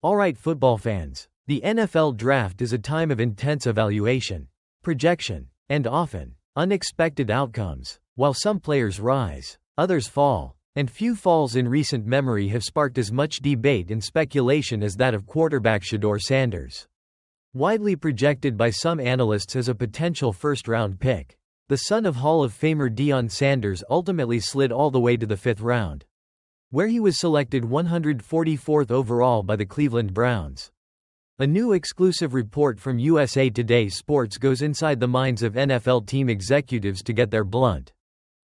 Alright, football fans, the NFL draft is a time of intense evaluation, projection, and often unexpected outcomes. While some players rise, others fall, and few falls in recent memory have sparked as much debate and speculation as that of quarterback Shedeur Sanders. Widely projected by some analysts as a potential first-round pick, the son of Hall of Famer Deion Sanders ultimately slid all the way to the 5th round, where he was selected 144th overall by the Cleveland Browns. A new exclusive report from USA Today Sports goes inside the minds of NFL team executives to get their blunt,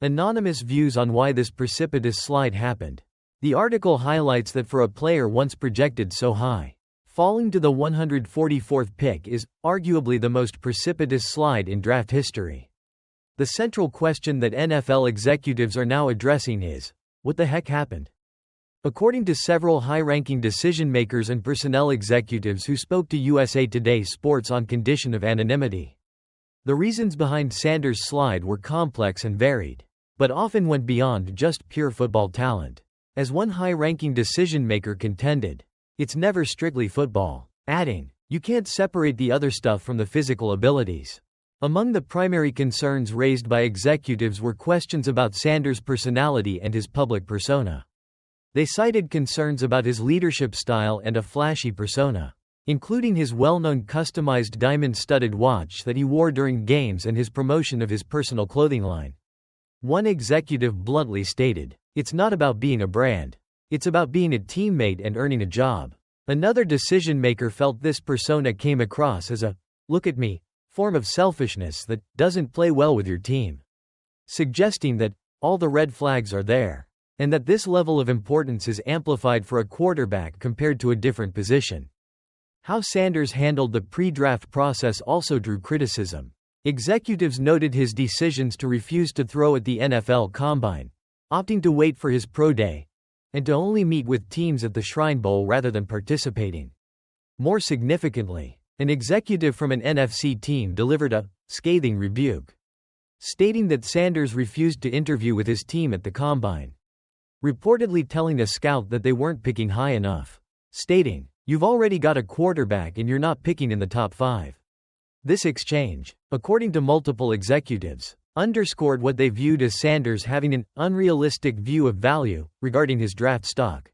anonymous views on why this precipitous slide happened. The article highlights that for a player once projected so high, falling to the 144th pick is arguably the most precipitous slide in draft history. The central question that NFL executives are now addressing is, what the heck happened? According to several high-ranking decision-makers and personnel executives who spoke to USA Today Sports on condition of anonymity, the reasons behind Sanders' slide were complex and varied, but often went beyond just pure football talent. As one high-ranking decision-maker contended, it's never strictly football, adding, you can't separate the other stuff from the physical abilities. Among the primary concerns raised by executives were questions about Sanders' personality and his public persona. They cited concerns about his leadership style and a flashy persona, including his well-known customized diamond-studded watch that he wore during games and his promotion of his personal clothing line. One executive bluntly stated, "It's not about being a brand. It's about being a teammate and earning a job." Another decision-maker felt this persona came across as a, "look at me," form of selfishness that doesn't play well with your team, suggesting that all the red flags are there, and that this level of importance is amplified for a quarterback compared to a different position. How Sanders handled the pre-draft process also drew criticism. Executives noted his decisions to refuse to throw at the NFL Combine, opting to wait for his pro day, and to only meet with teams at the Shrine Bowl rather than participating. More significantly, an executive from an NFC team delivered a scathing rebuke, stating that Sanders refused to interview with his team at the Combine, reportedly telling a scout that they weren't picking high enough, stating, "You've already got a quarterback and you're not picking in the top 5. This exchange, according to multiple executives, underscored what they viewed as Sanders having an unrealistic view of value regarding his draft stock.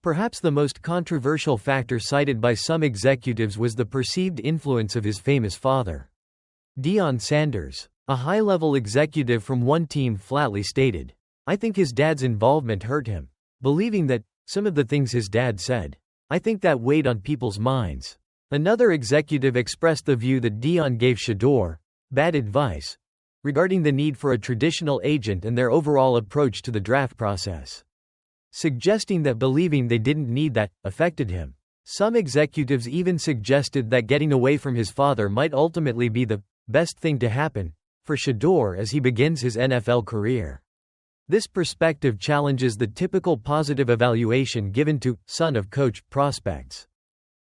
Perhaps the most controversial factor cited by some executives was the perceived influence of his famous father. Deion Sanders, a high-level executive from one team, flatly stated, "I think his dad's involvement hurt him," believing that some of the things his dad said, "I think that weighed on people's minds." Another executive expressed the view that Deion gave Shedeur bad advice regarding the need for a traditional agent and their overall approach to the draft process, suggesting that believing they didn't need that affected him. Some executives even suggested that getting away from his father might ultimately be the best thing to happen for Shedeur as he begins his NFL career. This perspective challenges the typical positive evaluation given to son of coach prospects.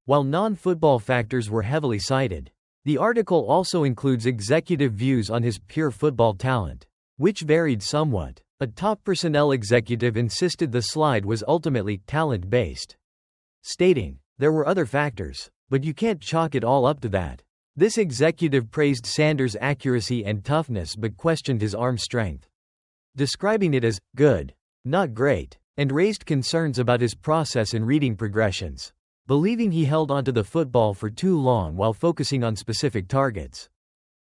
While non-football factors were heavily cited, the article also includes executive views on his pure football talent, which varied somewhat. A top personnel executive insisted the slide was ultimately talent-based, stating, "There were other factors, but you can't chalk it all up to that." This executive praised Sanders' accuracy and toughness but questioned his arm strength, describing it as good, not great, and raised concerns about his process in reading progressions, believing he held onto the football for too long while focusing on specific targets,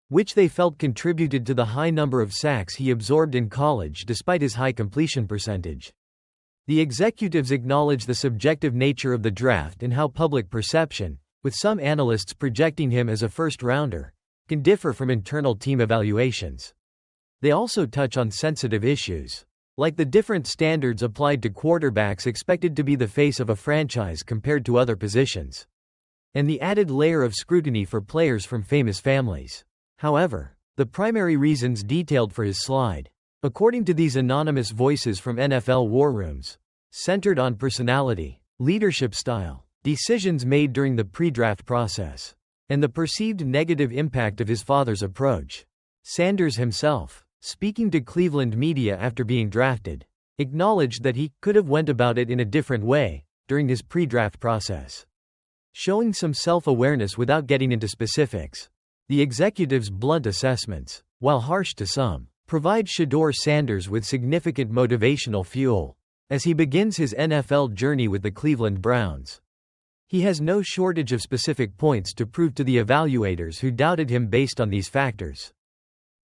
which they felt contributed to the high number of sacks he absorbed in college despite his high completion percentage. The executives acknowledge the subjective nature of the draft and how public perception, with some analysts projecting him as a first-rounder, can differ from internal team evaluations. They also touch on sensitive issues, like the different standards applied to quarterbacks expected to be the face of a franchise compared to other positions, and the added layer of scrutiny for players from famous families. However, the primary reasons detailed for his slide, according to these anonymous voices from NFL war rooms, centered on personality, leadership style, decisions made during the pre-draft process, and the perceived negative impact of his father's approach. Sanders himself, speaking to Cleveland media after being drafted, acknowledged that he could have went about it in a different way, during his pre-draft process. Showing some self-awareness without getting into specifics. The executives' blunt assessments, while harsh to some, provide Shedeur Sanders with significant motivational fuel as he begins his NFL journey with the Cleveland Browns. He has no shortage of specific points to prove to the evaluators who doubted him based on these factors.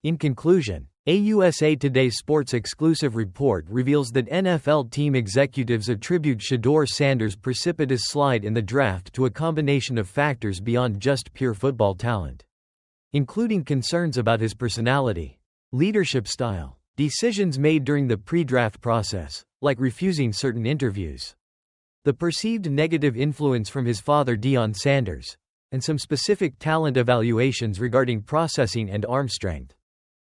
In conclusion, a USA Today Sports exclusive report reveals that NFL team executives attribute Shedeur Sanders' precipitous slide in the draft to a combination of factors beyond just pure football talent, including concerns about his personality, leadership style, decisions made during the pre-draft process, like refusing certain interviews, the perceived negative influence from his father Deion Sanders, and some specific talent evaluations regarding processing and arm strength.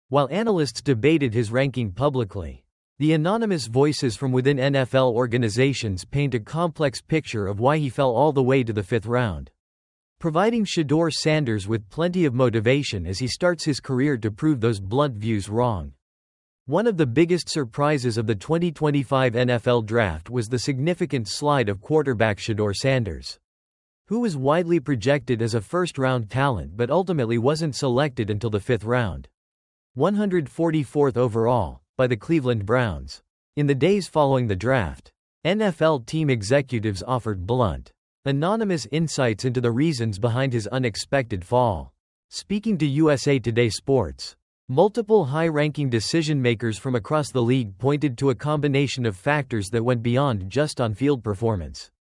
While analysts debated his ranking publicly, the anonymous voices from within NFL organizations paint a complex picture of why he fell all the way to the 5th round, providing Shedeur Sanders with plenty of motivation as he starts his career to prove those blunt views wrong. One of the biggest surprises of the 2025 NFL Draft was the significant slide of quarterback Shedeur Sanders, who was widely projected as a first-round talent but ultimately wasn't selected until the 5th round. 144th overall, by the Cleveland Browns. In the days following the draft, NFL team executives offered blunt, anonymous insights into the reasons behind his unexpected fall. Speaking to USA Today Sports, multiple high-ranking decision-makers from across the league pointed to a combination of factors that went beyond just on-field performance.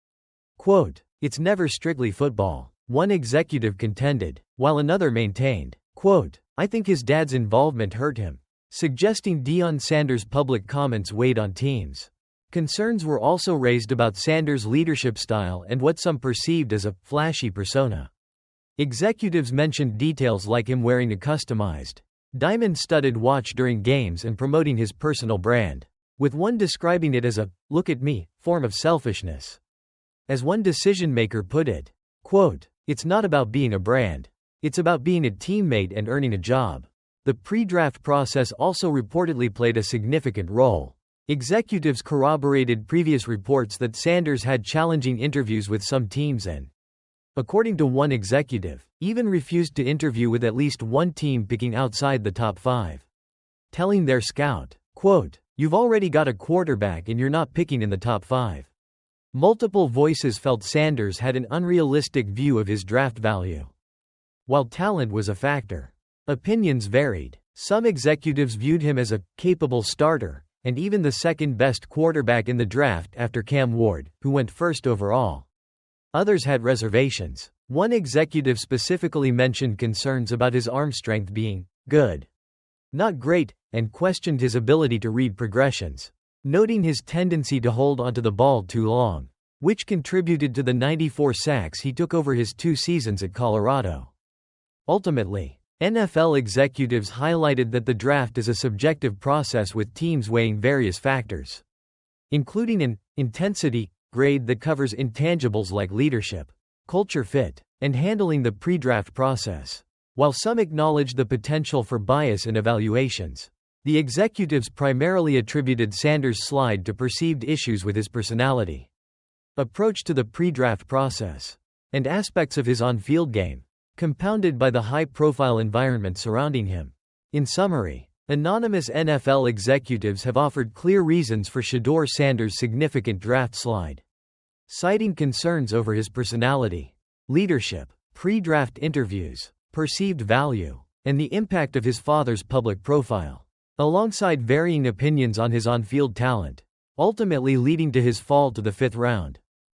Quote, "It's never strictly football," one executive contended, while another maintained, quote, "I think his dad's involvement hurt him," suggesting Deion Sanders' public comments weighed on teams. Concerns were also raised about Sanders' leadership style and what some perceived as a flashy persona. Executives mentioned details like him wearing a customized, diamond-studded watch during games and promoting his personal brand, with one describing it as a "look at me" form of selfishness. As one decision-maker put it, quote, "It's not about being a brand. It's about being a teammate and earning a job." The pre-draft process also reportedly played a significant role. Executives corroborated previous reports that Sanders had challenging interviews with some teams and, according to one executive, even refused to interview with at least one team picking outside the top 5, telling their scout, quote, "You've already got a quarterback and you're not picking in the top 5. Multiple voices felt Sanders had an unrealistic view of his draft value. While talent was a factor, opinions varied. Some executives viewed him as a capable starter, and even the second-best quarterback in the draft after Cam Ward, who went first overall. Others had reservations. One executive specifically mentioned concerns about his arm strength being good, not great, and questioned his ability to read progressions, noting his tendency to hold onto the ball too long, which contributed to the 94 sacks he took over his 2 seasons at Colorado. Ultimately, NFL executives highlighted that the draft is a subjective process with teams weighing various factors, including an intensity grade that covers intangibles like leadership, culture fit, and handling the pre-draft process. While some acknowledged the potential for bias in evaluations, the executives primarily attributed Sanders' slide to perceived issues with his personality, approach to the pre-draft process, and aspects of his on-field game, compounded by the high-profile environment surrounding him. In summary, anonymous NFL executives have offered clear reasons for Shedeur Sanders' significant draft slide, citing concerns over his personality, leadership, pre-draft interviews, perceived value, and the impact of his father's public profile, alongside varying opinions on his on-field talent, ultimately leading to his fall to the 5th round.